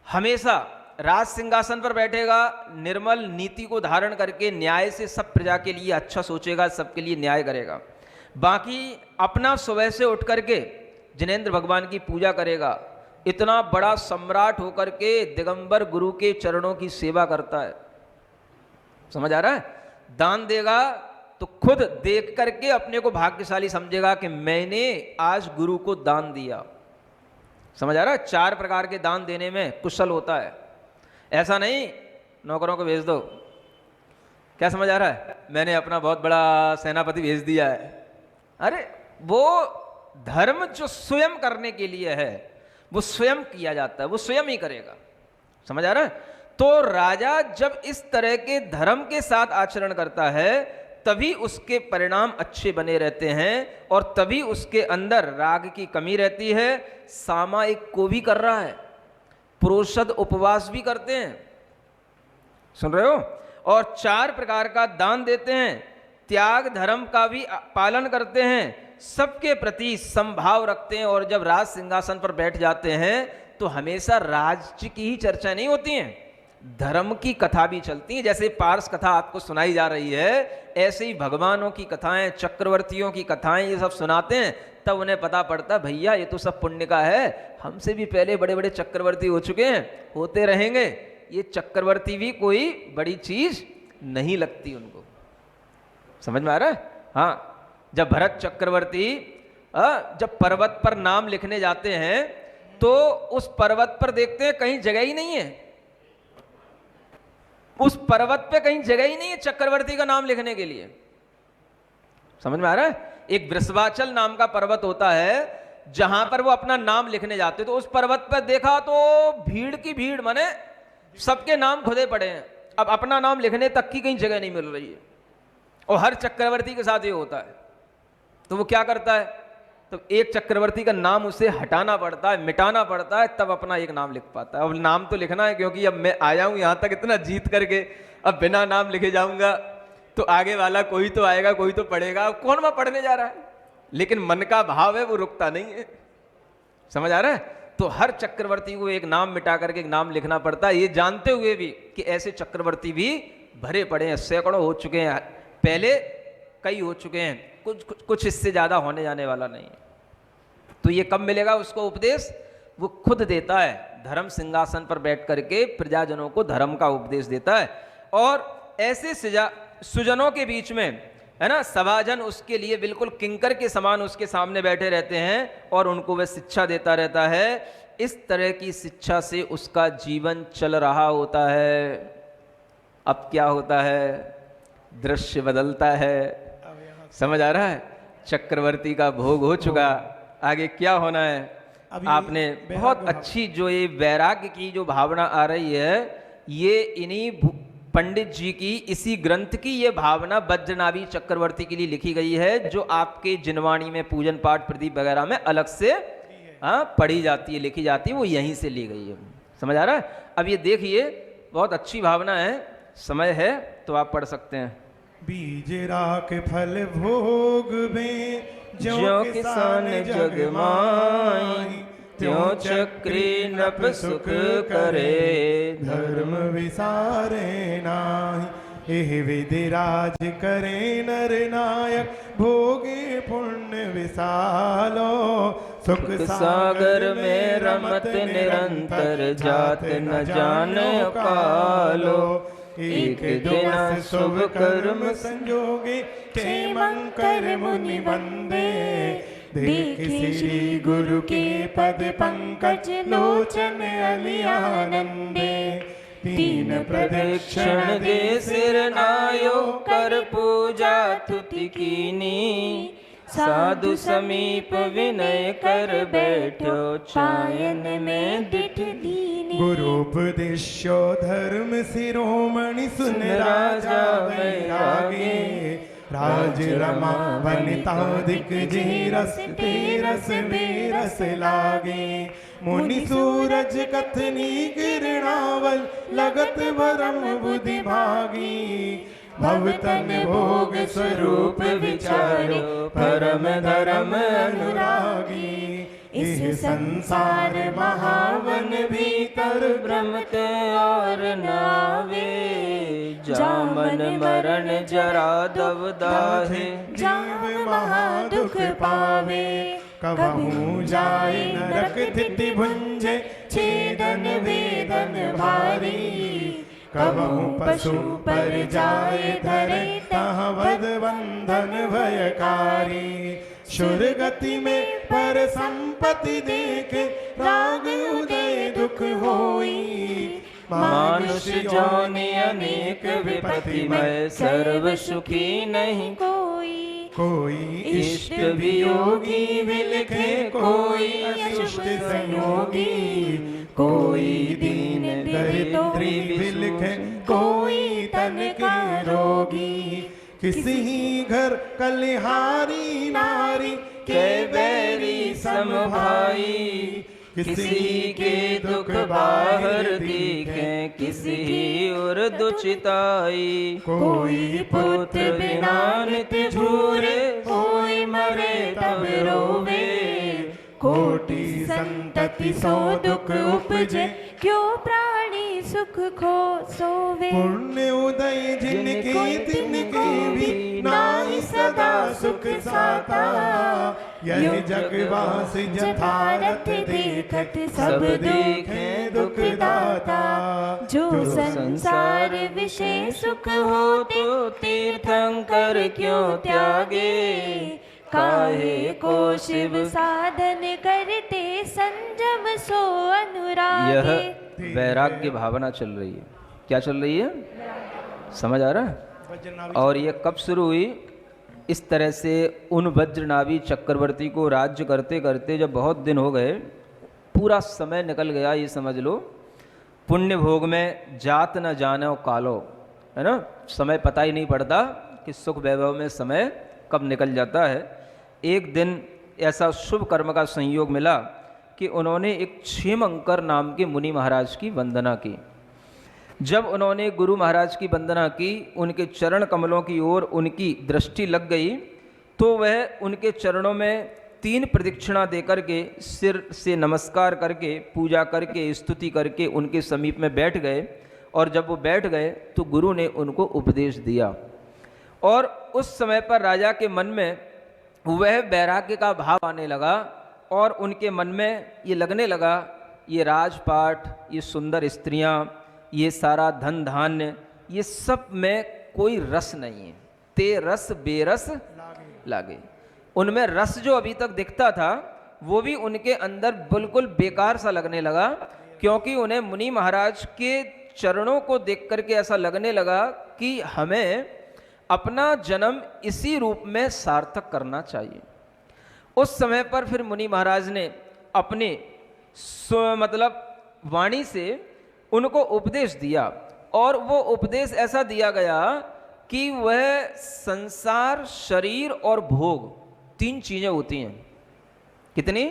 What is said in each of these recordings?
हमेशा राज सिंहासन पर बैठेगा, निर्मल नीति को धारण करके न्याय से सब प्रजा के लिए अच्छा सोचेगा, सबके लिए न्याय करेगा। बाकी अपना सुबह से उठ करके जिनेंद्र भगवान की पूजा करेगा, इतना बड़ा सम्राट होकर के दिगंबर गुरु के चरणों की सेवा करता है। समझ आ रहा है? दान देगा तो खुद देख करके अपने को भाग्यशाली समझेगा कि मैंने आज गुरु को दान दिया। समझ आ रहा है? 4 प्रकार के दान देने में कुशल होता है। ऐसा नहीं नौकरों को भेज दो। क्या समझ आ रहा है? मैंने अपना बहुत बड़ा सेनापति भेज दिया है। अरे वो धर्म जो स्वयं करने के लिए है वो स्वयं किया जाता है, वो स्वयं ही करेगा। समझ आ रहा है? तो राजा जब इस तरह के धर्म के साथ आचरण करता है तभी उसके परिणाम अच्छे बने रहते हैं और तभी उसके अंदर राग की कमी रहती है। सामायिक को भी कर रहा है, प्रोषद उपवास भी करते हैं, सुन रहे हो? और 4 प्रकार का दान देते हैं, त्याग धर्म का भी पालन करते हैं, सबके प्रति समभाव रखते हैं। और जब राज सिंहासन पर बैठ जाते हैं तो हमेशा राज्य की ही चर्चा नहीं होती है, धर्म की कथा भी चलती है। जैसे पारस कथा आपको सुनाई जा रही है, ऐसे ही भगवानों की कथाएं, चक्रवर्तियों की कथाएं ये सब सुनाते हैं, तब उन्हें पता पड़ता भैया ये तो सब पुण्य का है, हमसे भी पहले बड़े बड़े चक्रवर्ती हो चुके हैं, होते रहेंगे, ये चक्रवर्ती भी कोई बड़ी चीज नहीं लगती उनको। समझ में आ रहा है? हाँ, जब भरत चक्रवर्ती जब पर्वत पर नाम लिखने जाते हैं तो उस पर्वत पर देखते हैं कहीं जगह ही नहीं है, उस पर्वत पे कहीं जगह ही नहीं है चक्रवर्ती का नाम लिखने के लिए। समझ में आ रहा है? एक वृषभाचल नाम का पर्वत होता है जहां पर वो अपना नाम लिखने जाते, तो उस पर्वत पर देखा तो भीड़ की भीड़, माने सबके नाम खुदे पड़े हैं, अब अपना नाम लिखने तक की कहीं जगह नहीं मिल रही है। और हर चक्रवर्ती के साथ ये होता है। तो वो क्या करता है, तो एक चक्रवर्ती का नाम उसे हटाना पड़ता है, मिटाना पड़ता है, तब अपना एक नाम लिख पाता है। अब नाम तो लिखना है क्योंकि अब मैं आया हूं यहां तक इतना जीत करके, अब बिना नाम लिखे जाऊंगा तो आगे वाला कोई तो आएगा, कोई तो पढ़ेगा, अब कौन वहां पढ़ने जा रहा है, लेकिन मन का भाव है वो रुकता नहीं है। समझ आ रहा है? तो हर चक्रवर्ती को एक नाम मिटा करके एक नाम लिखना पड़ता है, ये जानते हुए भी कि ऐसे चक्रवर्ती भी भरे पड़े हैं, सैकड़ों हो चुके हैं, पहले कई हो चुके हैं, कुछ इससे ज्यादा होने जाने वाला नहीं। तो ये कब मिलेगा उसको उपदेश? वो खुद देता है, धर्म सिंहासन पर बैठ करके प्रजाजनों को धर्म का उपदेश देता है। और ऐसे सुजनों के बीच में है ना, सभाजन उसके लिए बिल्कुल किंकर के समान उसके सामने बैठे रहते हैं और उनको वह शिक्षा देता रहता है। इस तरह की शिक्षा से उसका जीवन चल रहा होता है। अब क्या होता है, दृश्य बदलता है। समझ आ रहा है? चक्रवर्ती का भोग हो चुका, आगे क्या होना है? आपने बहुत अच्छी जो ये वैराग्य की जो भावना आ रही है, ये इन्हीं पंडित जी की इसी ग्रंथ की ये भावना वज्रनाभी चक्रवर्ती के लिए लिखी गई है, जो आपके जिनवाणी में पूजन पाठ प्रदीप वगैरह में अलग से पढ़ी जाती है, लिखी जाती है, वो यहीं से ली गई है। समझ आ रहा है? अब ये देखिए, बहुत अच्छी भावना है, समय है तो आप पढ़ सकते हैं। बीज राख फल भोग में जो किसान जग माई, त्यों चक्री नप सुख करे, धर्म विसारे नाही। एह विधिराज करे नर नायक, भोगे पुण्य विसालो। सुख सागर में रमत निरंतर, जात न जाने कालो। एक दिन शुभ कर्म संजोगे, क्षेमंकर मुनि वंदे। देख श्री गुरु के पद पंकज, लोचन अली आनंदे। 3 प्रदक्षिण दे सिर नायो, कर पूजा तुति कीनी। साधु समीप विनय कर बैठो, चायन में डिठ दीनी। गुरु उपदेशो धर्म शिरोमणि, सुन राजा वैरागे। राज रमा वनिताधिक जी, रस तेरस बेरस लागे। मुनि सूरज कथनी किरणावल, लगत भरम बुद्धि भागी। भवतन भोग स्वरूप विचारे परम धर्म अनुरागी। इस संसार महावन भीतर भ्रमत और नावे, जामन मरण जरा दवदाहे, जीव महादुख पावे। कबहू जाए नरक थिति भुंजे, छेदन वेदन भारी। कबहू पशु पर जाए धरे, तहाँ वध बंधन भयकारी। शुर गति में पर संपत्ति देखे, राग उदय दुख होई। मानुष जोनि अनेक विपत्ति में, सर्व सुखी नहीं कोई। कोई इष्ट वियोगी विलखे, कोई अशिष्ट संयोगी। कोई दीन दरिद्री विलखे, कोई तन के रोगी। किसी घर कलिहारी नारी, के बैरी समभाई। किसी के दुख बाहर दिखे, किसी उर्दु चिताई। कोई पुत्र बिना नित झूरे, कोई मरे तब रोवे। कोटि संतति सो दुख उपजे, क्यों प्राणी सुख खो सोवे। पुण्य उदय जिनके तिनके भी, नाहि सदा सुख साता। यह जगवास यथारथ देखत, सब देखे दुख दाता। जो संसार विषय सुख हो, तो तीर्थंकर क्यों त्यागे। काहे को शिव साधन करते, संजम सो अनुरागे। यह वैराग्य भावना चल रही है। क्या चल रही है? समझ आ रहा है? और ये कब शुरू हुई? इस तरह से उन वज्रनाभी चक्रवर्ती को राज्य करते करते जब बहुत दिन हो गए, पूरा समय निकल गया, ये समझ लो। पुण्य भोग में जात न जाने कालो, है ना, समय पता ही नहीं पड़ता कि सुख वैभव में समय कब निकल जाता है। एक दिन ऐसा शुभ कर्म का संयोग मिला कि उन्होंने एक क्षेमंकर नाम के मुनि महाराज की वंदना की। जब उन्होंने गुरु महाराज की वंदना की, उनके चरण कमलों की ओर उनकी दृष्टि लग गई, तो वह उनके चरणों में 3 प्रदक्षिणा देकर के, सिर से नमस्कार करके, पूजा करके, स्तुति करके उनके समीप में बैठ गए। और जब वो बैठ गए तो गुरु ने उनको उपदेश दिया। और उस समय पर राजा के मन में वह वैराग्य का भाव आने लगा, और उनके मन में ये लगने लगा, ये राजपाट, ये सुंदर स्त्रियां, ये सारा धन धान्य, ये सब में कोई रस नहीं है। ते रस बेरस लागे। उनमें रस जो अभी तक दिखता था, वो भी उनके अंदर बिल्कुल बेकार सा लगने लगा, क्योंकि उन्हें मुनि महाराज के चरणों को देख करके ऐसा लगने लगा कि हमें अपना जन्म इसी रूप में सार्थक करना चाहिए। उस समय पर फिर मुनि महाराज ने अपने मतलब वाणी से उनको उपदेश दिया, और वो उपदेश ऐसा दिया गया कि वह संसार, शरीर और भोग 3 चीजें होती हैं। कितनी?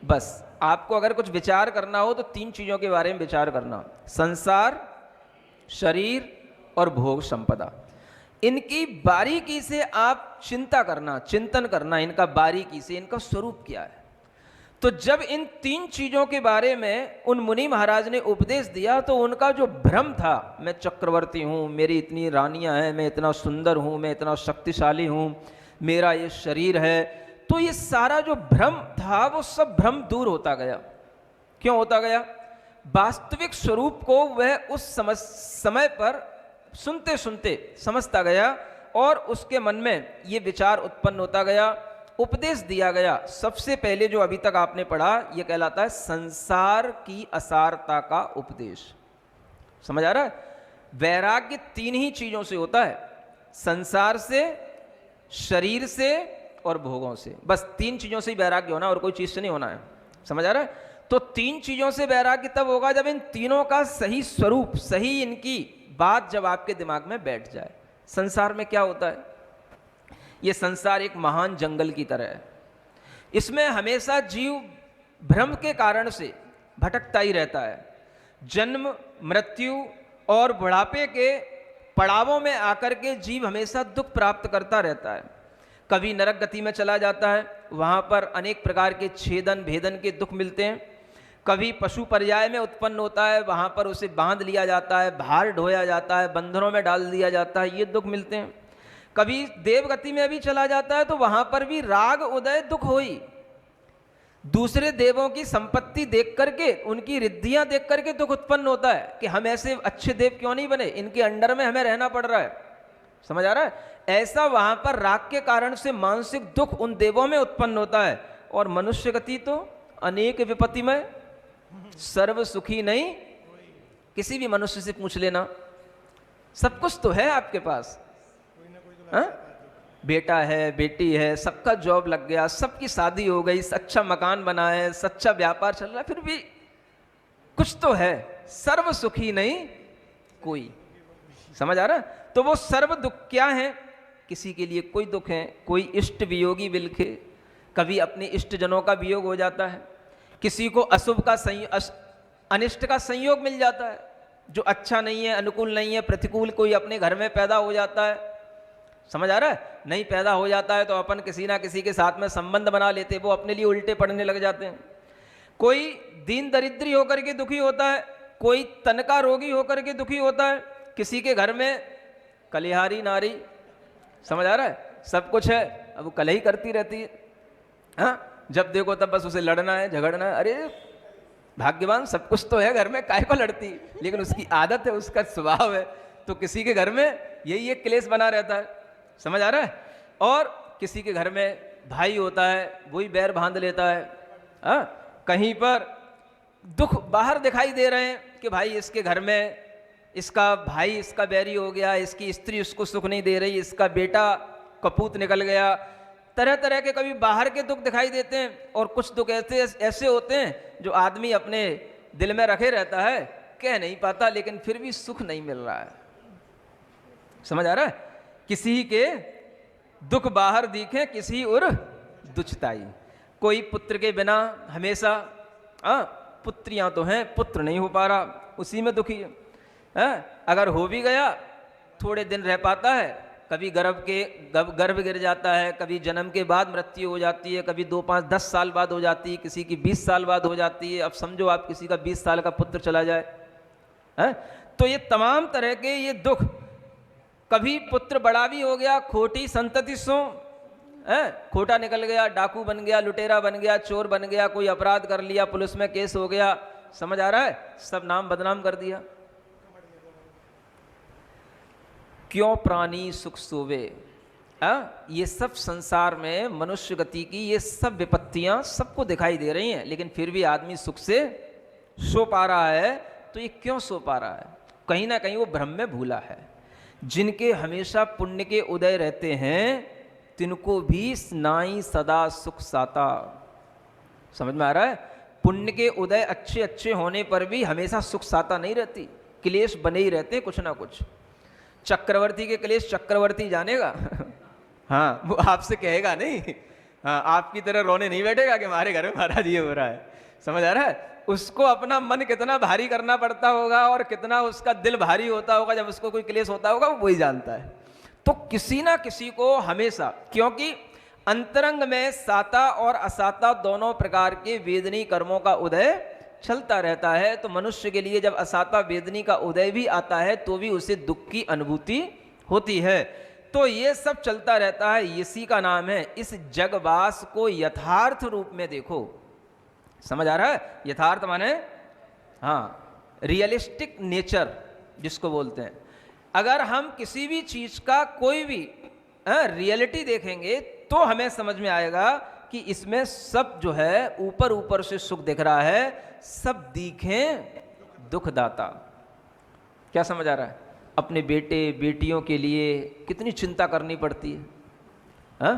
बस आपको अगर कुछ विचार करना हो तो 3 चीजों के बारे में विचार करना, संसार, शरीर और भोग संपदा। इनकी बारीकी से आप चिंता करना, चिंतन करना, इनका बारीकी से, इनका स्वरूप क्या है। तो जब इन 3 चीजों के बारे में उन मुनि महाराज ने उपदेश दिया, तो उनका जो भ्रम था, मैं चक्रवर्ती हूँ, मेरी इतनी रानियां हैं, मैं इतना सुंदर हूँ, मैं इतना शक्तिशाली हूँ, मेरा ये शरीर है, तो ये सारा जो भ्रम था वो सब भ्रम दूर होता गया। क्यों होता गया? वास्तविक स्वरूप को वह उस समय पर सुनते सुनते समझता गया, और उसके मन में ये विचार उत्पन्न होता गया। उपदेश दिया गया। सबसे पहले जो अभी तक आपने पढ़ा, यह कहलाता है संसार की असारता का उपदेश। समझ आ रहा है? वैराग्य 3 ही चीजों से होता है, संसार से, शरीर से और भोगों से। बस 3 चीजों से ही वैराग्य होना, और कोई चीज से नहीं होना है। समझ आ रहा है? तो 3 चीजों से वैराग्य तब होगा जब इन तीनों का सही स्वरूप, सही इनकी बात जब आपके दिमाग में बैठ जाए। संसार में क्या होता है? ये संसार एक महान जंगल की तरह है। इसमें हमेशा जीव भ्रम के कारण से भटकता ही रहता है। जन्म, मृत्यु और बुढ़ापे के पड़ावों में आकर के जीव हमेशा दुख प्राप्त करता रहता है। कभी नरक गति में चला जाता है, वहाँ पर अनेक प्रकार के छेदन भेदन के दुख मिलते हैं। कभी पशु पर्याय में उत्पन्न होता है, वहाँ पर उसे बांध लिया जाता है, भार ढोया जाता है, बंधनों में डाल दिया जाता है, ये दुख मिलते हैं। कभी देवगति में भी चला जाता है तो वहाँ पर भी राग उदय दुख होई। दूसरे देवों की संपत्ति देख करके, उनकी रिद्धियां देख करके दुख उत्पन्न होता है कि हम ऐसे अच्छे देव क्यों नहीं बने, इनके अंडर में हमें रहना पड़ रहा है। समझ आ रहा है? ऐसा वहां पर राग के कारण से मानसिक दुख उन देवों में उत्पन्न होता है। और मनुष्य गति तो अनेक विपत्ति में सर्व सुखी नहीं। किसी भी मनुष्य से पूछ लेना, सब कुछ तो है आपके पास, हाँ? बेटा है, बेटी है, सबका जॉब लग गया, सबकी शादी हो गई, अच्छा मकान बना है, सच्चा व्यापार चल रहा है, फिर भी कुछ तो है, सर्व सुखी नहीं कोई। समझ आ रहा है? तो वो सर्व दुख क्या है? किसी के लिए कोई दुख है, कोई इष्ट वियोगी बिलखे, कभी अपने इष्ट जनों का वियोग हो जाता है, किसी को अशुभ का अनिष्ट का संयोग मिल जाता है, जो अच्छा नहीं है, अनुकूल नहीं है, प्रतिकूल कोई अपने घर में पैदा हो जाता है। समझ आ रहा है? नहीं पैदा हो जाता है तो अपन किसी ना किसी के साथ में संबंध बना लेते, वो अपने लिए उल्टे पड़ने लग जाते हैं। कोई दीन दरिद्री होकर के दुखी होता है, कोई तनका रोगी होकर के दुखी होता है, किसी के घर में कलिहारी नारी, समझ आ रहा है, सब कुछ है, अब वो कलही करती रहती है, हाँ? जब देखो तब बस उसे लड़ना है, झगड़ना है। अरे भाग्यवान, सब कुछ तो है घर में, काहे को लड़ती? लेकिन उसकी आदत है, उसका स्वभाव है, तो किसी के घर में यही एक क्लेश बना रहता है। समझ आ रहा है? और किसी के घर में भाई होता है, वही बैर बांध लेता है, हाँ? कहीं पर दुख बाहर दिखाई दे रहे हैं कि भाई इसके घर में इसका भाई इसका बैरी हो गया, इसकी स्त्री उसको सुख नहीं दे रही, इसका बेटा कपूत निकल गया। तरह तरह के कभी बाहर के दुख दिखाई देते हैं, और कुछ दुख ऐसे होते हैं जो आदमी अपने दिल में रखे रहता है, कह नहीं पाता, लेकिन फिर भी सुख नहीं मिल रहा है। समझ आ रहा है? किसी के दुख बाहर दिखे, किसी उर दुचताई। कोई पुत्र के बिना हमेशा, पुत्रियां तो हैं, पुत्र नहीं हो पा रहा, उसी में दुखी है। अगर हो भी गया थोड़े दिन रह पाता है, कभी गर्भ गिर जाता है, कभी जन्म के बाद मृत्यु हो जाती है, कभी 2, 5, 10 साल बाद हो जाती है, किसी की 20 साल बाद हो जाती है। अब समझो आप किसी का 20 साल का पुत्र चला जाए, तो ये तमाम तरह के ये दुख। कभी पुत्र बड़ा भी हो गया, खोटी संतति सो, खोटा निकल गया, डाकू बन गया, लुटेरा बन गया, चोर बन गया, कोई अपराध कर लिया, पुलिस में केस हो गया। समझ आ रहा है? सब नाम बदनाम कर दिया। क्यों प्राणी सुख सोवे? ये सब संसार में मनुष्य गति की ये सब विपत्तियां सबको दिखाई दे रही हैं, लेकिन फिर भी आदमी सुख से सो पा रहा है। तो ये क्यों सो पा रहा है? कहीं ना कहीं वो भ्रम में भूला है। जिनके हमेशा पुण्य के उदय रहते हैं, तिनको भी नाई सदा सुख साता। समझ में आ रहा है? पुण्य के उदय अच्छे अच्छे होने पर भी हमेशा सुख साता नहीं रहती, क्लेश बने ही रहते कुछ ना कुछ। चक्रवर्ती के क्लेश चक्रवर्ती जानेगा हाँ, वो आपसे कहेगा नहीं, हाँ, आपकी तरह रोने नहीं बैठेगा कि हमारे घर में महाराज ये हो रहा है। समझ आ रहा है? उसको अपना मन कितना भारी करना पड़ता होगा और कितना उसका दिल भारी होता होगा जब उसको कोई क्लेश होता होगा, वो वही जानता है। तो किसी ना किसी को हमेशा, क्योंकि अंतरंग में साता और असाता दोनों प्रकार के वेदनी कर्मों का उदय चलता रहता है। तो मनुष्य के लिए जब असाता वेदनी का उदय भी आता है तो भी उसे दुख की अनुभूति होती है। तो ये सब चलता रहता है, इसी का नाम है इस जगवास को यथार्थ रूप में देखो। समझ आ रहा है? यथार्थ माने हाँ, रियलिस्टिक नेचर जिसको बोलते हैं। अगर हम किसी भी चीज का कोई भी रियलिटी देखेंगे तो हमें समझ में आएगा कि इसमें सब जो है ऊपर ऊपर से सुख दिख रहा है, सब दिखें दुखदाता। क्या समझ आ रहा है? अपने बेटे बेटियों के लिए कितनी चिंता करनी पड़ती है, हाँ?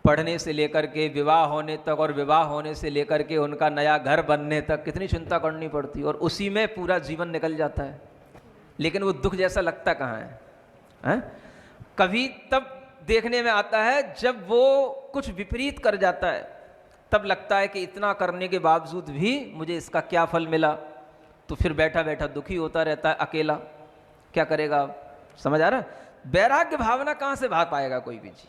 पढ़ने से लेकर के विवाह होने तक, और विवाह होने से लेकर के उनका नया घर बनने तक कितनी चिंता करनी पड़ती है, और उसी में पूरा जीवन निकल जाता है। लेकिन वो दुख जैसा लगता कहाँ है, हाँ? कभी तब देखने में आता है जब वो कुछ विपरीत कर जाता है, तब लगता है कि इतना करने के बावजूद भी मुझे इसका क्या फल मिला। तो फिर बैठा बैठा दुखी होता रहता है, अकेला। क्या करेगा? समझ आ रहा है? वैराग्य भावना कहाँ से भाग पाएगा कोई भी चीज?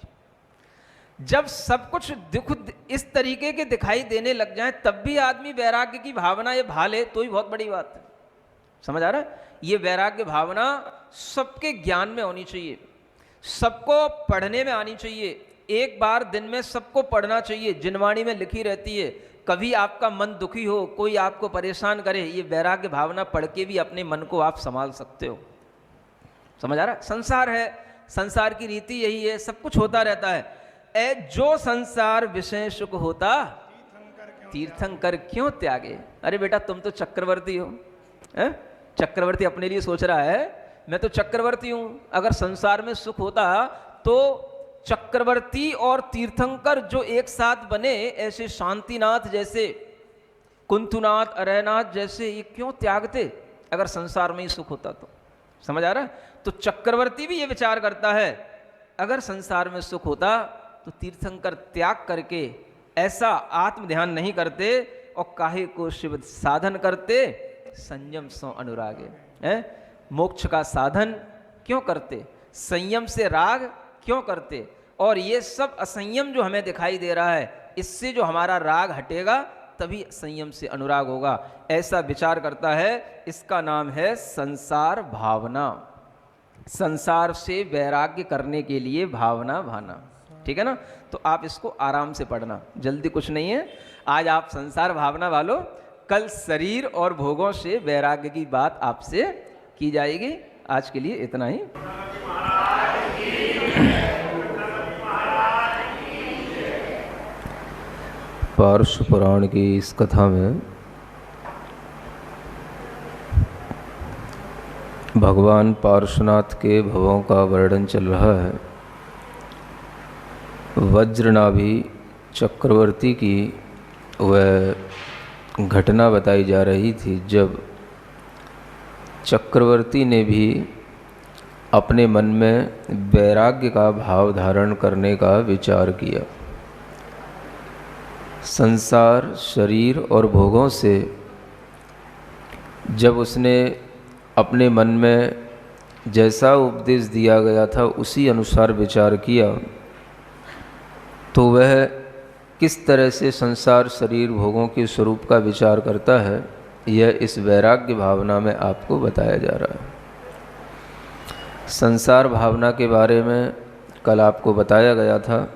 जब सब कुछ दुख इस तरीके के दिखाई देने लग जाए तब भी आदमी वैराग्य की भावना ये भा ले तो ही बहुत बड़ी बात है। समझ आ रहा है? ये वैराग्य भावना सबके ज्ञान में होनी चाहिए, सबको पढ़ने में आनी चाहिए। एक बार दिन में सबको पढ़ना चाहिए, जिनवाणी में लिखी रहती है। कभी आपका मन दुखी हो, कोई आपको परेशान करे, ये वैराग्य भावना पढ़ के भी अपने मन को आप संभाल सकते हो। समझ आ रहा है? संसार है, संसार की रीति यही है, सब कुछ होता रहता है। जो संसार विषय सुख होता तीर्थंकर क्यों त्यागे। अरे बेटा तुम तो चक्रवर्ती हो, चक्रवर्ती अपने लिए सोच रहा है, मैं तो चक्रवर्ती हूं। अगर संसार में सुख होता तो चक्रवर्ती और तीर्थंकर जो एक साथ बने, ऐसे शांतिनाथ जैसे, कुंतुनाथ, अरयनाथ जैसे, ये क्यों त्यागते अगर संसार में ही सुख होता तो? समझ आ रहा है? तो चक्रवर्ती भी ये विचार करता है, अगर संसार में सुख होता तो तीर्थंकर त्याग करके ऐसा आत्म ध्यान नहीं करते और काहे को शिव साधन करते, संयम सो अनुरागे। मोक्ष का साधन क्यों करते, संयम से राग क्यों करते? और ये सब असंयम जो हमें दिखाई दे रहा है, इससे जो हमारा राग हटेगा तभी संयम से अनुराग होगा, ऐसा विचार करता है। इसका नाम है संसार भावना। संसार से वैराग्य करने के लिए भावना भाना, ठीक है ना? तो आप इसको आराम से पढ़ना, जल्दी कुछ नहीं है। आज आप संसार भावना वालो, कल शरीर और भोगों से वैराग्य की बात आपसे की जाएगी। आज के लिए इतना ही। पार्श्व पुराण की इस कथा में भगवान पार्श्वनाथ के भवों का वर्णन चल रहा है। वज्रनाभि चक्रवर्ती की वह घटना बताई जा रही थी जब चक्रवर्ती ने भी अपने मन में वैराग्य का भाव धारण करने का विचार किया। संसार, शरीर और भोगों से जब उसने अपने मन में जैसा उपदेश दिया गया था उसी अनुसार विचार किया, तो वह किस तरह से संसार, शरीर, भोगों के स्वरूप का विचार करता है, यह इस वैराग्य भावना में आपको बताया जा रहा है। संसार भावना के बारे में कल आपको बताया गया था,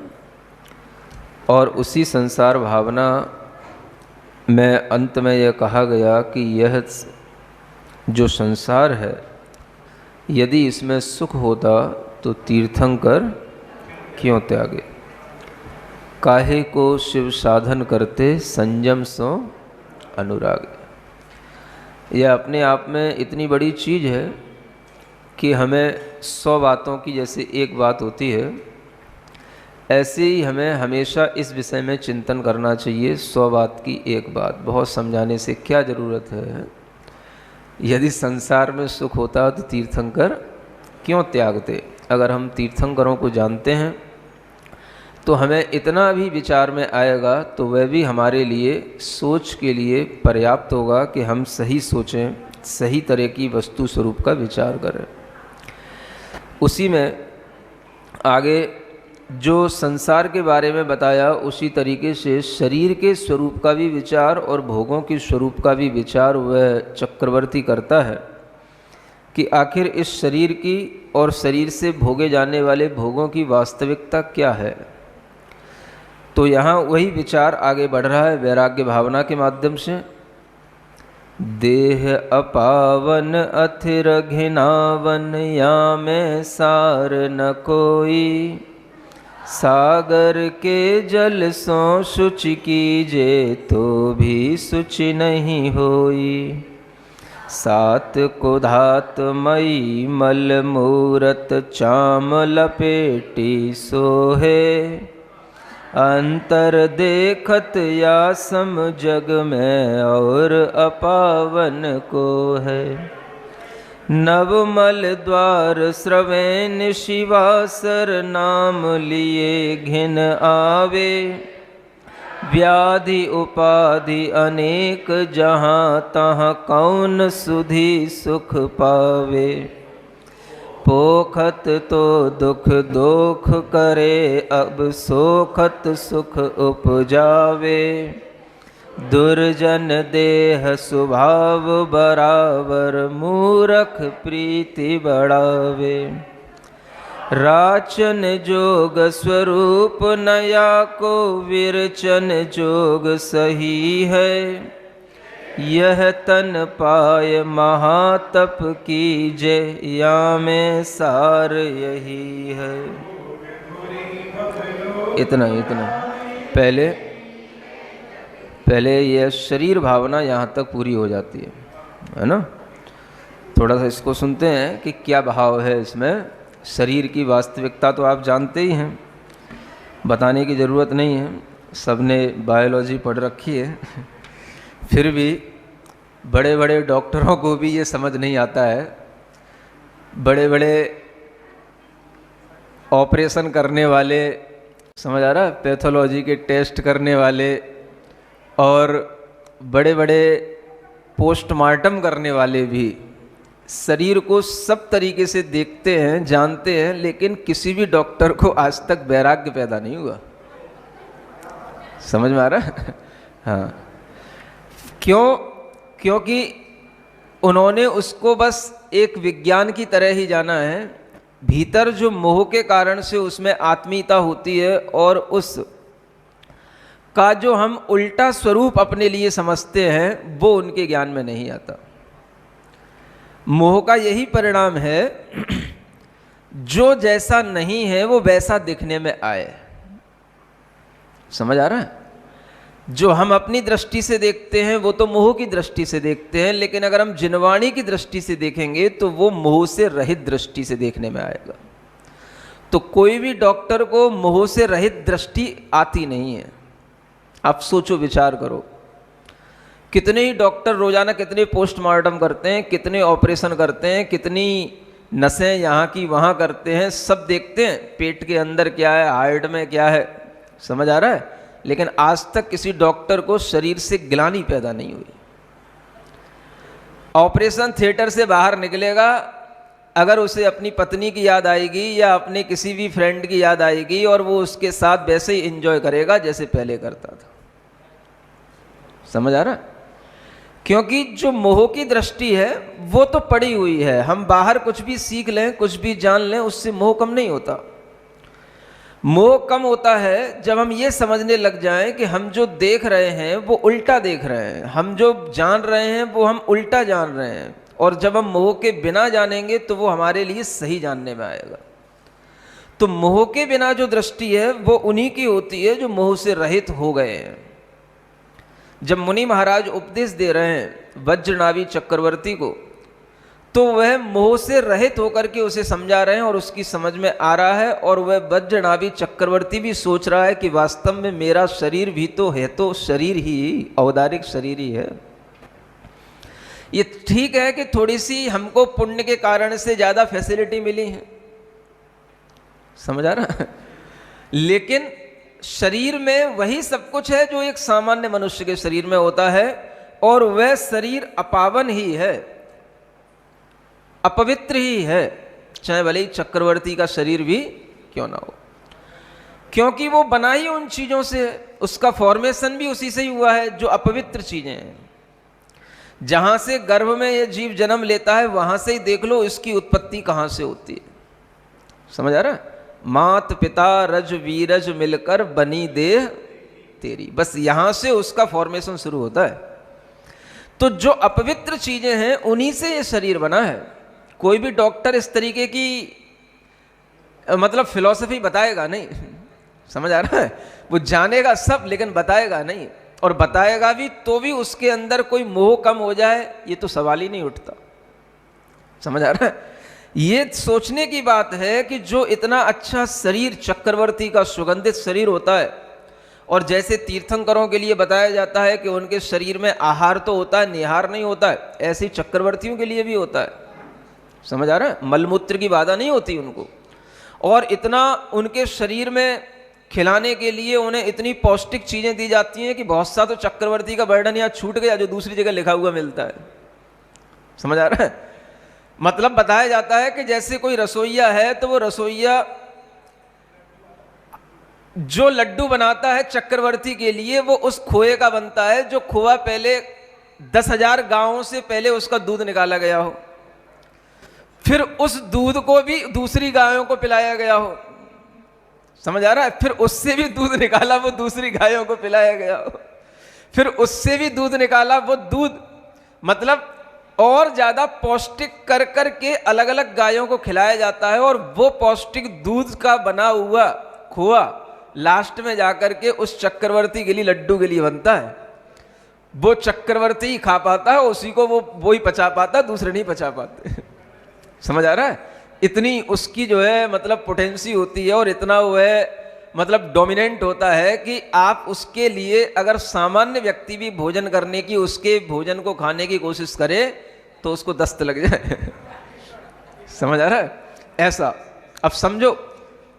और उसी संसार भावना में अंत में यह कहा गया कि यह जो संसार है, यदि इसमें सुख होता तो तीर्थंकर क्यों त्यागे। काहे को शिव साधन करते, संयम सो अनुराग। यह अपने आप में इतनी बड़ी चीज़ है कि हमें 100 बातों की जैसे एक बात होती है, ऐसे ही हमें हमेशा इस विषय में चिंतन करना चाहिए। 100 बात की एक बात, बहुत समझाने से क्या ज़रूरत है। यदि संसार में सुख होता तो तीर्थंकर क्यों त्यागते। अगर हम तीर्थंकरों को जानते हैं तो हमें इतना भी विचार में आएगा तो वह भी हमारे लिए सोच के लिए पर्याप्त होगा कि हम सही सोचें, सही तरह की वस्तु स्वरूप का विचार करें। उसी में आगे जो संसार के बारे में बताया, उसी तरीके से शरीर के स्वरूप का भी विचार और भोगों के स्वरूप का भी विचार वह चक्रवर्ती करता है कि आखिर इस शरीर की और शरीर से भोगे जाने वाले भोगों की वास्तविकता क्या है। तो यहाँ वही विचार आगे बढ़ रहा है वैराग्य भावना के माध्यम से। देह अपावन अथिर घिनावन, या में सार न कोई। सागर के जल सो शुचि कीजे, तो भी शुचि नहीं होई। सात को धात मई मल मूरत, चाम लपेटी सोहे। अंतर देखत या सम जग में, और अपावन को है। नवमल द्वार स्रवेन शिवासर, नाम लिए घिन आवे। व्याधि उपाधि अनेक, जहाँ तहाँ कौन सुधि सुख पावे। पोखत तो दुख दोख करे, अब सोखत सुख उपजावे। दुर्जन देह स्वभाव बराबर, मूरख प्रीति बढ़ावे। राचन जोग स्वरूप नया को, विरचन जोग सही है। यह तन पाय महातप कीजे, या में सार यही है। इतना पहले यह शरीर भावना यहाँ तक पूरी हो जाती है ना। थोड़ा सा इसको सुनते हैं कि क्या भाव है इसमें। शरीर की वास्तविकता तो आप जानते ही हैं, बताने की ज़रूरत नहीं है, सबने बायोलॉजी पढ़ रखी है। फिर भी बड़े बड़े डॉक्टरों को भी ये समझ नहीं आता है। बड़े बड़े ऑपरेशन करने वाले, समझ आ रहा है, पैथोलॉजी के टेस्ट करने वाले और बड़े बड़े पोस्टमार्टम करने वाले भी शरीर को सब तरीके से देखते हैं, जानते हैं, लेकिन किसी भी डॉक्टर को आज तक वैराग्य पैदा नहीं हुआ। समझ में आ रहा है? हाँ, क्योंकि उन्होंने उसको बस एक विज्ञान की तरह ही जाना है। भीतर जो मोह के कारण से उसमें आत्मीयता होती है और उस का जो हम उल्टा स्वरूप अपने लिए समझते हैं, वो उनके ज्ञान में नहीं आता। मोह का यही परिणाम है, जो जैसा नहीं है वो वैसा दिखने में आए। समझ आ रहा है? जो हम अपनी दृष्टि से देखते हैं वो तो मोह की दृष्टि से देखते हैं, लेकिन अगर हम जिनवाणी की दृष्टि से देखेंगे तो वो मोह से रहित दृष्टि से देखने में आएगा। तो कोई भी डॉक्टर को मोह से रहित दृष्टि आती नहीं है। आप सोचो, विचार करो, कितने ही डॉक्टर रोजाना कितने पोस्टमार्टम करते हैं, कितने ऑपरेशन करते हैं, कितनी नसें यहाँ की वहाँ करते हैं, सब देखते हैं पेट के अंदर क्या है, हार्ट में क्या है। समझ आ रहा है? लेकिन आज तक किसी डॉक्टर को शरीर से ग्लानि पैदा नहीं हुई। ऑपरेशन थिएटर से बाहर निकलेगा, अगर उसे अपनी पत्नी की याद आएगी या अपने किसी भी फ्रेंड की याद आएगी, और वो उसके साथ वैसे ही एंजॉय करेगा जैसे पहले करता था। समझ आ रहा है? क्योंकि जो मोह की दृष्टि है वो तो पड़ी हुई है। हम बाहर कुछ भी सीख लें, कुछ भी जान लें, उससे मोह कम नहीं होता। मोह कम होता है जब हम ये समझने लग जाएं कि हम जो देख रहे हैं वो उल्टा देख रहे हैं, हम जो जान रहे हैं वो हम उल्टा जान रहे हैं। और जब हम मोह के बिना जानेंगे तो वो हमारे लिए सही जानने में आएगा। तो मोह के बिना जो दृष्टि है वो उन्हीं की होती है जो मोह से रहित हो गए हैं। जब मुनि महाराज उपदेश दे रहे हैं वज्रनाभी चक्रवर्ती को, तो वह मोह से रहित होकर के उसे समझा रहे हैं और उसकी समझ में आ रहा है। और वह वज्रनाभी चक्रवर्ती भी सोच रहा है कि वास्तव में मेरा शरीर भी तो है, तो शरीर ही औदारिक शरीर ही है। ये ठीक है कि थोड़ी सी हमको पुण्य के कारण से ज्यादा फैसिलिटी मिली है, समझ आ रहा है? लेकिन शरीर में वही सब कुछ है जो एक सामान्य मनुष्य के शरीर में होता है, और वह शरीर अपावन ही है, अपवित्र ही है, चाहे भले ही चक्रवर्ती का शरीर भी क्यों ना हो, क्योंकि वो बना ही उन चीजों से, उसका फॉर्मेशन भी उसी से ही हुआ है जो अपवित्र चीजें हैं। जहां से गर्भ में ये जीव जन्म लेता है वहां से ही देख लो इसकी उत्पत्ति कहां से होती है। समझ आ रहा है? मात पिता रज वीरज मिलकर बनी देह तेरी, बस यहां से उसका फॉर्मेशन शुरू होता है। तो जो अपवित्र चीजें हैं उन्हीं से ये शरीर बना है। कोई भी डॉक्टर इस तरीके की मतलब फिलॉसफी बताएगा नहीं, समझ आ रहा है? वो जानेगा सब लेकिन बताएगा नहीं, और बताएगा भी तो भी उसके अंदर कोई मोह कम हो जाए ये तो सवाल ही नहीं उठता। समझ आ रहा है? ये सोचने की बात है कि जो इतना अच्छा शरीर चक्रवर्ती का सुगंधित शरीर होता है, और जैसे तीर्थंकरों के लिए बताया जाता है कि उनके शरीर में आहार तो होता है, निहार नहीं होता है, ऐसे ही चक्रवर्तियों के लिए भी होता है। समझ आ रहा है? मलमूत्र की बाधा नहीं होती उनको, और इतना उनके शरीर में खिलाने के लिए उन्हें इतनी पौष्टिक चीजें दी जाती हैं कि बहुत सा तो चक्रवर्ती का वर्णन यहाँ छूट गया जो दूसरी जगह लिखा हुआ मिलता है। समझ आ रहा है? मतलब बताया जाता है कि जैसे कोई रसोइया है तो वो रसोइया जो लड्डू बनाता है चक्रवर्ती के लिए वो उस खोए का बनता है जो खोआ पहले 10,000 गांवों से पहले उसका दूध निकाला गया हो, फिर उस दूध को भी दूसरी गायों को पिलाया गया हो, समझ आ रहा है, फिर उससे भी दूध निकाला वो दूसरी गायों को पिलाया गया हो, फिर उससे भी दूध निकाला वो दूध मतलब और ज्यादा पौष्टिक कर कर के अलग अलग गायों को खिलाया जाता है, और वो पौष्टिक दूध का बना हुआ खोआ लास्ट में जाकर के उस चक्रवर्ती के लिए लड्डू के लिए बनता है। वो चक्रवर्ती ही खा पाता है, उसी को वो ही पचा पाता है, दूसरे नहीं पचा पाते। समझ आ रहा है, इतनी उसकी जो है मतलब पोटेंसी होती है और इतना वो है मतलब डोमिनेंट होता है कि आप उसके लिए अगर सामान्य व्यक्ति भी भोजन करने की उसके भोजन को खाने की कोशिश करे तो उसको दस्त लग जाए। समझ आ रहा है ऐसा। अब समझो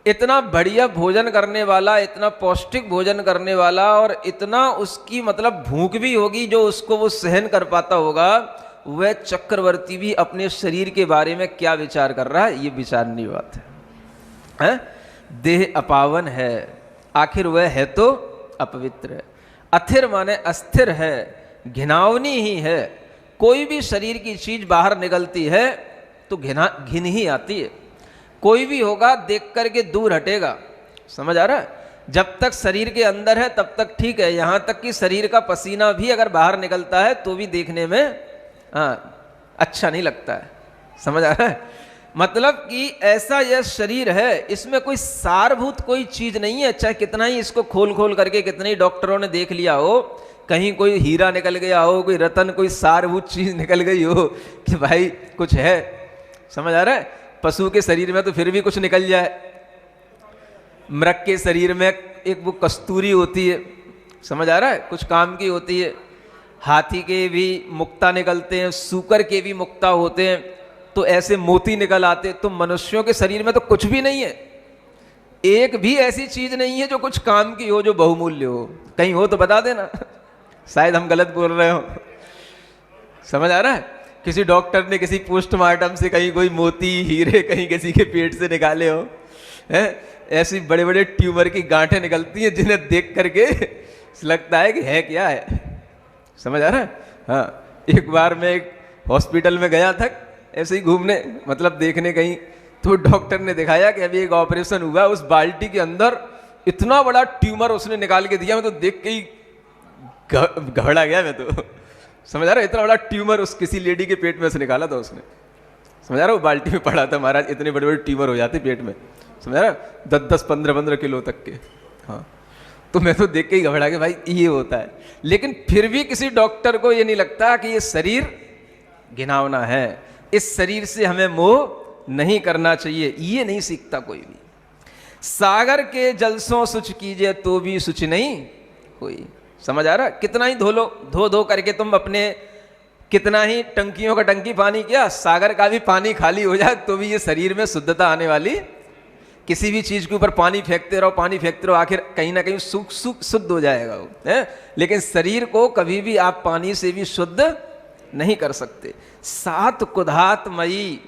इतना बढ़िया भोजन करने वाला, इतना पौष्टिक भोजन करने वाला और इतना उसकी मतलब भूख भी होगी जो उसको वो सहन कर पाता होगा, वह चक्रवर्ती भी अपने शरीर के बारे में क्या विचार कर रहा है, ये विचारने बात है? देह अपावन है, आखिर वह है तो अपवित्र है। अथिर माने अस्थिर है, घिनावनी ही है। कोई भी शरीर की चीज बाहर निकलती है तो घिन ही आती है। कोई भी होगा देख करके दूर हटेगा। समझ आ रहा है, जब तक शरीर के अंदर है तब तक ठीक है, यहां तक कि शरीर का पसीना भी अगर बाहर निकलता है तो भी देखने में अच्छा नहीं लगता है। समझ आ रहा है, मतलब कि ऐसा यह शरीर है, इसमें कोई सारभूत कोई चीज नहीं है। चाहे कितना ही इसको खोल खोल करके कितने ही डॉक्टरों ने देख लिया हो, कहीं कोई हीरा निकल गया हो, कोई रतन, कोई सारभूत चीज निकल गई हो कि भाई कुछ है। समझ आ रहा है, पशु के शरीर में तो फिर भी कुछ निकल जाए, मृग के शरीर में एक वो कस्तूरी होती है, समझ आ रहा है, कुछ काम की होती है। हाथी के भी मुक्ता निकलते हैं, सूकर के भी मुक्ता होते हैं, तो ऐसे मोती निकल आते। तो मनुष्यों के शरीर में तो कुछ भी नहीं है, एक भी ऐसी चीज नहीं है जो कुछ काम की हो, जो बहुमूल्य हो। कहीं हो तो बता देना, शायद हम गलत बोल रहे हो। समझ आ रहा है, किसी डॉक्टर ने किसी पोस्टमार्टम से कहीं कोई मोती हीरे कहीं किसी के पेट से निकाले हो, ऐसी बड़े बड़े ट्यूमर की गांठें निकलती हैं जिन्हें देख करके लगता है कि है क्या है। समझ आ रहा है। हाँ, एक बार मैं एक हॉस्पिटल में गया था ऐसे ही घूमने, मतलब देखने कहीं, तो डॉक्टर ने दिखाया कि अभी एक ऑपरेशन हुआ, उस बाल्टी के अंदर इतना बड़ा ट्यूमर उसने निकाल के दिया। मैं तो देख के ही घबरा गया मैं तो। समझ आ रहा है, इतना बड़ा ट्यूमर उस किसी लेडी के पेट में से निकाला था उसने। समझ आ रहा है, वो बाल्टी में पड़ा था महाराज, इतने बड़े बड़े ट्यूमर हो जाते पेट में। समझ आ रहा है, 10-10, 15-15 किलो तक के। हाँ, तो मैं तो देख के ही घबरा गया, भाई ये होता है। लेकिन फिर भी किसी डॉक्टर को ये नहीं लगता कि ये शरीर घिनौना है, इस शरीर से हमें मोह नहीं करना चाहिए, ये नहीं सीखता कोई भी। सागर के जलसों सुच कीजिए तो भी सुच नहीं कोई। समझ आ रहा, कितना ही धो लो, धो करके तुम अपने कितना ही टंकियों का टंकी पानी, क्या सागर का भी पानी खाली हो जाए तो भी ये शरीर में शुद्धता आने वाली। किसी भी चीज के ऊपर पानी फेंकते रहो, पानी फेंकते रहो, आखिर कहीं ना कहीं शुद्ध हो जाएगा वो है। लेकिन शरीर को कभी भी आप पानी से भी शुद्ध नहीं कर सकते। 7 कुधातमयी,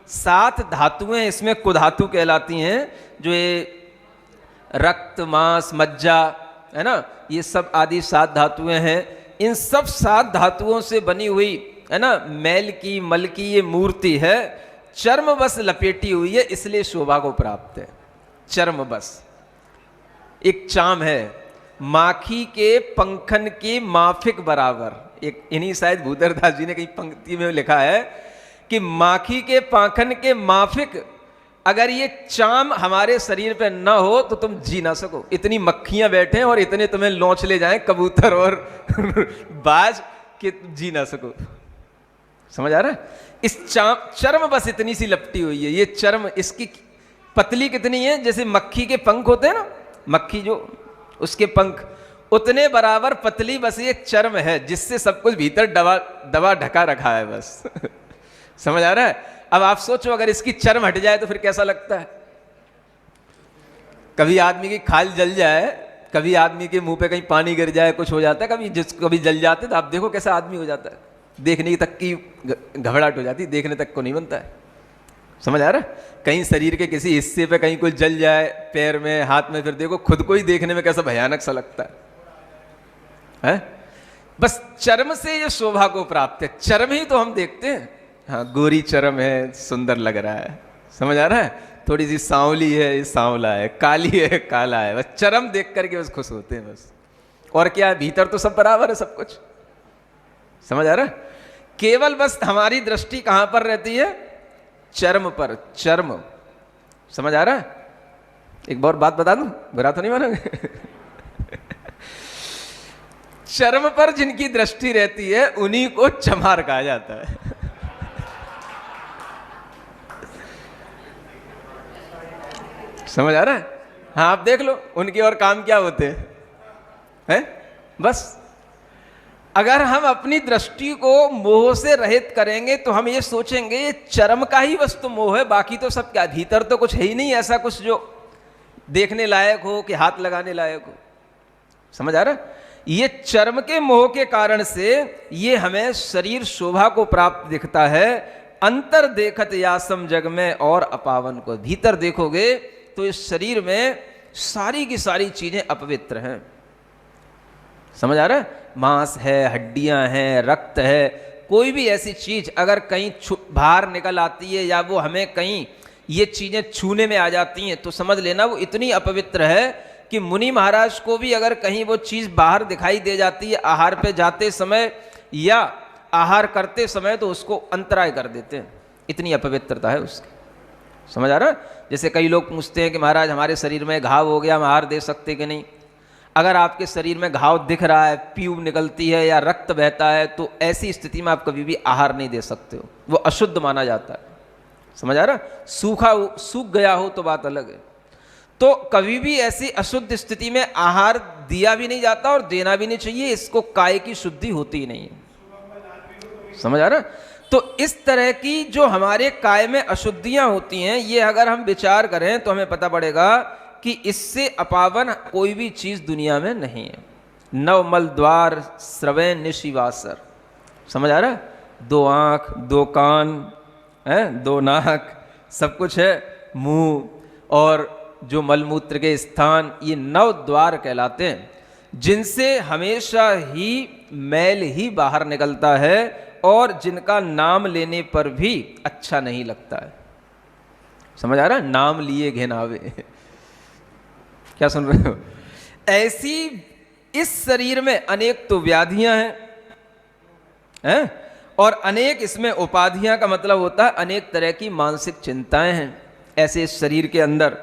7 धातुएं इसमें कुधातु कहलाती हैं, जो ये रक्त, मांस, मज्जा है ना, ये सब आदि 7 धातुएं हैं। इन सब 7 धातुओं से बनी हुई है ना मैल की, मल की ये मूर्ति है, चर्म बस लपेटी हुई है, इसलिए शोभा को प्राप्त है। चर्म बस एक चाम है, माखी के पंखन के माफिक बराबर। एक इन्हीं शायद भूधरदास जी ने कहीं पंक्ति में लिखा है कि माखी के पंखन के माफिक, अगर ये चाम हमारे शरीर पे न हो तो तुम जी ना सको। इतनी मक्खियां बैठे और इतने तुम्हें लौंच ले जाएं कबूतर और बाज कि जी ना सको। समझ आ रहा है, इस चर्म बस इतनी सी लपटी हुई है। ये चर्म इसकी पतली कितनी है, जैसे मक्खी के पंख होते हैं ना, मक्खी जो उसके पंख उतने बराबर पतली बस ये चर्म है, जिससे सब कुछ भीतर दबा ढका रखा है बस। समझ आ रहा है। अब आप सोचो अगर इसकी चर्म हट जाए तो फिर कैसा लगता है। कभी आदमी की खाल जल जाए, कभी आदमी के मुंह पे कहीं पानी गिर जाए, कुछ हो जाता है, कभी जल जाते तो आप देखो कैसा आदमी हो जाता है। देखने तक की घबराहट हो जाती, देखने तक को नहीं बनता है। समझ आ रहा है? कहीं शरीर के किसी हिस्से पे कहीं कोई जल जाए, पैर में, हाथ में, फिर देखो खुद को ही देखने में कैसा भयानक सा लगता है? बस चर्म से ये शोभा को प्राप्त है, चर्म ही तो हम देखते हैं। हाँ, गोरी चर्म है, सुंदर लग रहा है, समझ आ रहा है? थोड़ी सी सांवली है, ये सांवला है, काली है, काला है, बस चर्म देख करके बस खुश होते हैं बस। और क्या है, भीतर तो सब बराबर है, सब कुछ। समझ आ रहा है? केवल बस हमारी दृष्टि कहां पर रहती है? चर्म पर, चर्म। समझ आ रहा है? एक और बात बता दूं, बुरा तो नहीं मानोगे? चर्म पर जिनकी दृष्टि रहती है उन्हीं को चमार कहा जाता है। समझ आ रहा है? हाँ, आप देख लो उनके और काम क्या होते हैं? बस अगर हम अपनी दृष्टि को मोह से रहित करेंगे तो हम ये सोचेंगे ये चर्म का ही वस्तु मोह है, बाकी तो सब क्या, भीतर तो कुछ है ही नहीं ऐसा कुछ जो देखने लायक हो कि हाथ लगाने लायक हो। समझ आ रहा है? ये चर्म के मोह के कारण से ये हमें शरीर शोभा को प्राप्त दिखता है। अंतर देखत यासम जग में और अपावन को, भीतर देखोगे तो इस शरीर में सारी की सारी चीजें अपवित्र हैं। समझ आ रहा है? मांस है, हड्डियां हैं, रक्त है, कोई भी ऐसी चीज अगर कहीं बाहर निकल आती है या वो हमें कहीं ये चीजें छूने में आ जाती हैं तो समझ लेना वो इतनी अपवित्र है कि मुनि महाराज को भी अगर कहीं वो चीज बाहर दिखाई दे जाती है आहार पे जाते समय या आहार करते समय तो उसको अंतराय कर देते हैं, इतनी अपवित्रता है उसकी। समझ आ रहा है? जैसे कई लोग पूछते हैं कि महाराज हमारे शरीर में घाव हो गया, हम आहार दे सकते कि नहीं? अगर आपके शरीर में घाव दिख रहा है, प्यूब निकलती है या रक्त बहता है तो ऐसी स्थिति में आप कभी भी आहार नहीं दे सकते हो, वो अशुद्ध माना जाता है। समझ आ रहा? सूख गया हो तो बात अलग है। तो कभी भी ऐसी अशुद्ध स्थिति में आहार दिया भी नहीं जाता और देना भी नहीं चाहिए, इसको काय की शुद्धि होती ही नहीं है। समझ आ रहा? तो इस तरह की जो हमारे काय में अशुद्धियां होती हैं, ये अगर हम विचार करें तो हमें पता पड़ेगा कि इससे अपावन कोई भी चीज दुनिया में नहीं है। नवमल द्वार श्रवण निशिवासर। समझ आ रहा है? 2 आंख, 2 कान है, 2 नाक, सब कुछ है, मुंह और जो मलमूत्र के स्थान, ये 9 द्वार कहलाते हैं जिनसे हमेशा ही मैल ही बाहर निकलता है और जिनका नाम लेने पर भी अच्छा नहीं लगता है। समझ आ रहा है? नाम लिए घिनावे। क्या सुन रहे हो? ऐसी इस शरीर में अनेक तो व्याधियां हैं और अनेक इसमें उपाधियां, का मतलब होता है अनेक तरह की मानसिक चिंताएं हैं ऐसे इस शरीर के अंदर,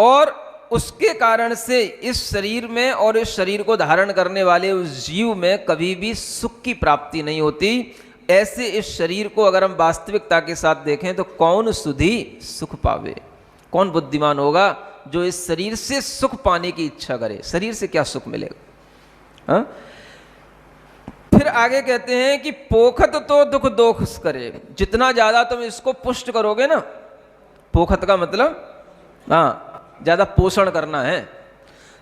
और उसके कारण से इस शरीर में और इस शरीर को धारण करने वाले उस जीव में कभी भी सुख की प्राप्ति नहीं होती। ऐसे इस शरीर को अगर हम वास्तविकता के साथ देखें तो कौन सुधी सुख पावे, कौन बुद्धिमान होगा जो इस शरीर से सुख पाने की इच्छा करे? शरीर से क्या सुख मिलेगा? हाँ? फिर आगे कहते हैं कि पोखत तो दुख दोख करे, जितना ज्यादा तुम इसको पुष्ट करोगे ना, पोखत का मतलब हाँ ज्यादा पोषण करना है,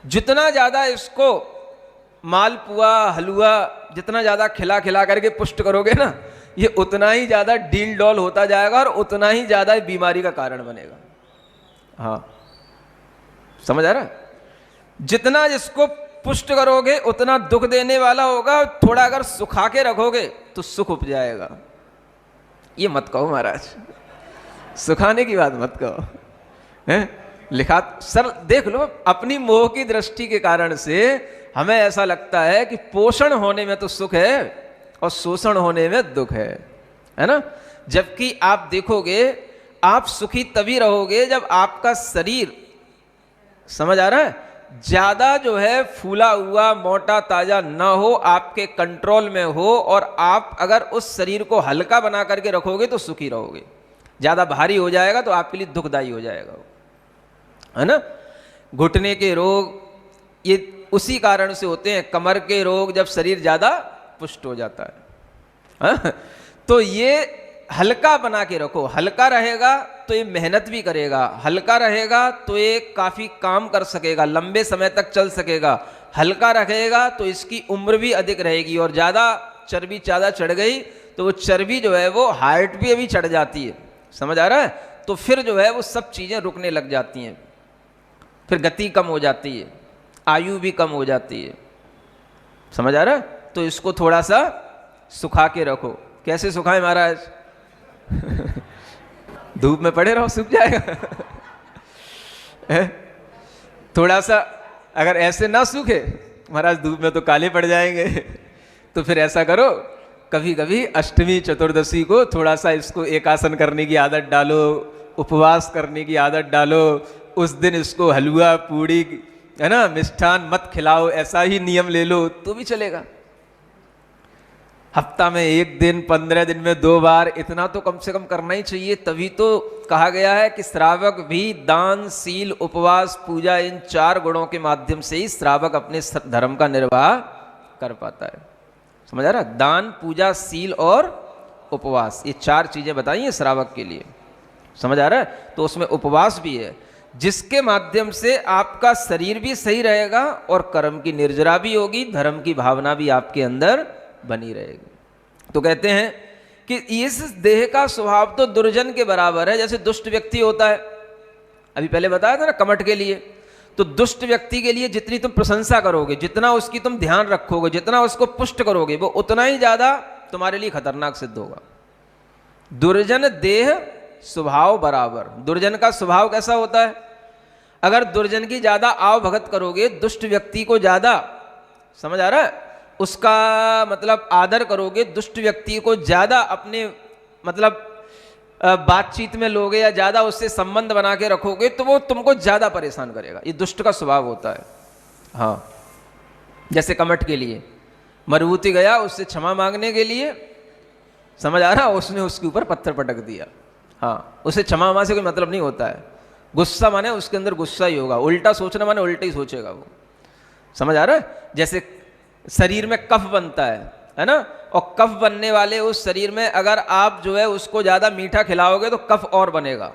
जितना ज्यादा इसको मालपुआ हलवा जितना ज्यादा खिला खिला करके पुष्ट करोगे ना, ये उतना ही ज्यादा डील डॉल होता जाएगा और उतना ही ज्यादा बीमारी का कारण बनेगा। हाँ, समझ आ रहा है? जितना इसको पुष्ट करोगे उतना दुख देने वाला होगा, थोड़ा अगर सुखा के रखोगे तो सुख उपजाएगा। ये मत कहो महाराज, सुखाने की बात मत कहो। हैं? लिखा सर देख लो, अपनी मोह की दृष्टि के कारण से हमें ऐसा लगता है कि पोषण होने में तो सुख है और शोषण होने में दुख है ना? जबकि आप देखोगे आप सुखी तभी रहोगे जब आपका शरीर, समझ आ रहा है, ज्यादा जो है फूला हुआ मोटा ताजा ना हो, आपके कंट्रोल में हो, और आप अगर उस शरीर को हल्का बना करके रखोगे तो सुखी रहोगे। ज्यादा भारी हो जाएगा तो आपके लिए दुखदायी हो जाएगा, है ना? घुटने के रोग ये उसी कारण से होते हैं, कमर के रोग जब शरीर ज्यादा पुष्ट हो जाता है। हाँ? तो ये हल्का बना के रखो, हल्का रहेगा तो ये मेहनत भी करेगा, हल्का रहेगा तो ये काफी काम कर सकेगा, लंबे समय तक चल सकेगा, हल्का रखेगा तो इसकी उम्र भी अधिक रहेगी, और ज्यादा चर्बी ज्यादा चढ़ गई तो वो चर्बी जो है वो हार्ट पे भी चढ़ जाती है, समझ आ रहा है। तो फिर जो है वो सब चीज़ें रुकने लग जाती हैं, फिर गति कम हो जाती है, आयु भी कम हो जाती है, समझ आ रहा है। तो इसको थोड़ा सा सुखा के रखो। कैसे सुखाएं महाराज? धूप में पड़े रहो, सूख जाएगा। थोड़ा सा अगर ऐसे ना सूखे महाराज, धूप में तो काले पड़ जाएंगे। तो फिर ऐसा करो, कभी कभी अष्टमी चतुर्दशी को थोड़ा सा इसको एकासन करने की आदत डालो, उपवास करने की आदत डालो। उस दिन इसको हलवा पूड़ी है ना, मिष्ठान मत खिलाओ, ऐसा ही नियम ले लो तो भी चलेगा। हफ्ता में 1 दिन, 15 दिन में 2 बार, इतना तो कम से कम करना ही चाहिए। तभी तो कहा गया है कि श्रावक भी दान, सील, उपवास, पूजा, इन 4 गुणों के माध्यम से ही श्रावक अपने धर्म का निर्वाह कर पाता है। समझ आ रहा? दान, पूजा, सील और उपवास, ये 4 चीजें बताई हैं श्रावक के लिए, समझ आ रहा है। तो उसमें उपवास भी है, जिसके माध्यम से आपका शरीर भी सही रहेगा और कर्म की निर्जरा भी होगी, धर्म की भावना भी आपके अंदर बनी रहेगी। तो कहते हैं कि इस देह का स्वभाव तो दुर्जन के बराबर है, जैसे दुष्ट व्यक्ति होता है। अभी पहले बताया था ना कमठ के लिए। तो दुष्ट व्यक्ति के लिए जितनी तुम प्रशंसा करोगे, जितना उसकी तुम ध्यान रखोगे, जितना उसको पुष्ट करोगे, वो उतना ही ज्यादा तुम्हारे लिए खतरनाक सिद्ध होगा। दुर्जन देह स्वभाव बराबर। दुर्जन का स्वभाव कैसा होता है? अगर दुर्जन की ज्यादा आव भगत करोगे, दुष्ट व्यक्ति को ज्यादा, समझ आ रहा है, उसका मतलब आदर करोगे, दुष्ट व्यक्ति को ज्यादा अपने मतलब बातचीत में लोगे या ज्यादा उससे संबंध बना के रखोगे, तो वो तुमको ज्यादा परेशान करेगा। ये दुष्ट का स्वभाव होता है। हाँ, जैसे कमठ के लिए मरुभूति गया उससे क्षमा मांगने के लिए, समझ आ रहा, उसने उसके ऊपर पत्थर पटक दिया। हाँ, उसे क्षमा वहां से कोई मतलब नहीं होता है। गुस्सा माने उसके अंदर गुस्सा ही होगा, उल्टा सोचना माने उल्टा ही सोचेगा वो, समझ आ रहा है। जैसे शरीर में कफ बनता है ना, और कफ बनने वाले उस शरीर में अगर आप जो है उसको ज्यादा मीठा खिलाओगे तो कफ और बनेगा।